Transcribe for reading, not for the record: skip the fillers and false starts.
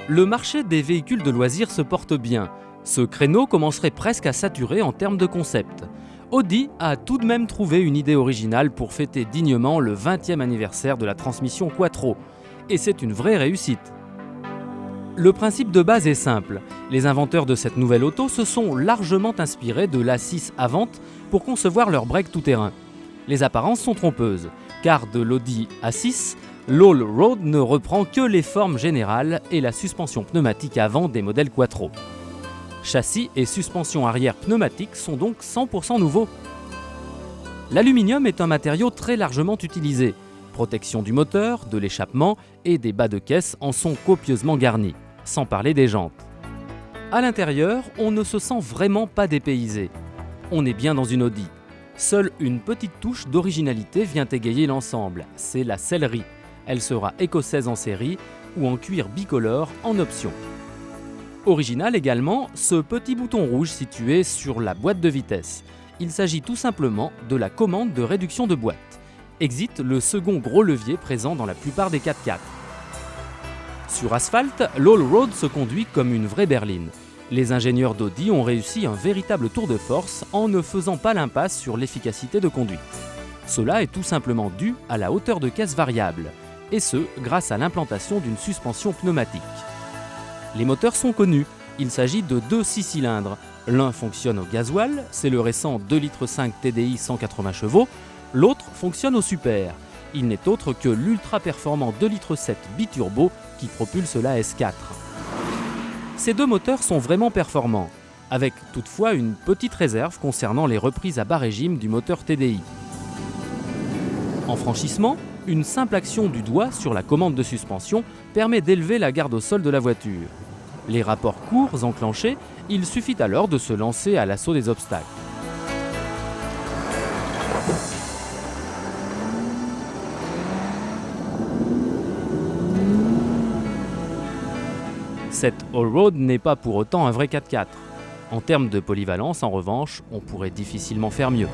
Le marché des véhicules de loisirs se porte bien. Ce créneau commencerait presque à saturer en termes de concept. Audi a tout de même trouvé une idée originale pour fêter dignement le 20e anniversaire de la transmission Quattro. Et c'est une vraie réussite. Le principe de base est simple. Les inventeurs de cette nouvelle auto se sont largement inspirés de l'A6 Avant pour concevoir leur break tout-terrain. Les apparences sont trompeuses, car de l'Audi A6, l'Allroad ne reprend que les formes générales et la suspension pneumatique avant des modèles Quattro. Châssis et suspension arrière pneumatique sont donc 100% nouveaux. L'aluminium est un matériau très largement utilisé. Protection du moteur, de l'échappement et des bas de caisse en sont copieusement garnis, sans parler des jantes. À l'intérieur, on ne se sent vraiment pas dépaysé. On est bien dans une Audi. Seule une petite touche d'originalité vient égayer l'ensemble, c'est la sellerie. Elle sera écossaise en série ou en cuir bicolore en option. Original également, ce petit bouton rouge situé sur la boîte de vitesse. Il s'agit tout simplement de la commande de réduction de boîte. Exit le second gros levier présent dans la plupart des 4x4. Sur asphalte, l'Allroad se conduit comme une vraie berline. Les ingénieurs d'Audi ont réussi un véritable tour de force en ne faisant pas l'impasse sur l'efficacité de conduite. Cela est tout simplement dû à la hauteur de caisse variable, et ce, grâce à l'implantation d'une suspension pneumatique. Les moteurs sont connus, il s'agit de deux 6 cylindres. L'un fonctionne au gasoil, c'est le récent 2,5 litres TDI 180 chevaux, l'autre fonctionne au super. Il n'est autre que l'ultra-performant 2,7 litres biturbo qui propulse la S4. Ces deux moteurs sont vraiment performants, avec toutefois une petite réserve concernant les reprises à bas régime du moteur TDI. En franchissement, une simple action du doigt sur la commande de suspension permet d'élever la garde au sol de la voiture. Les rapports courts enclenchés, il suffit alors de se lancer à l'assaut des obstacles. Cette Allroad n'est pas pour autant un vrai 4x4. En termes de polyvalence, en revanche, on pourrait difficilement faire mieux.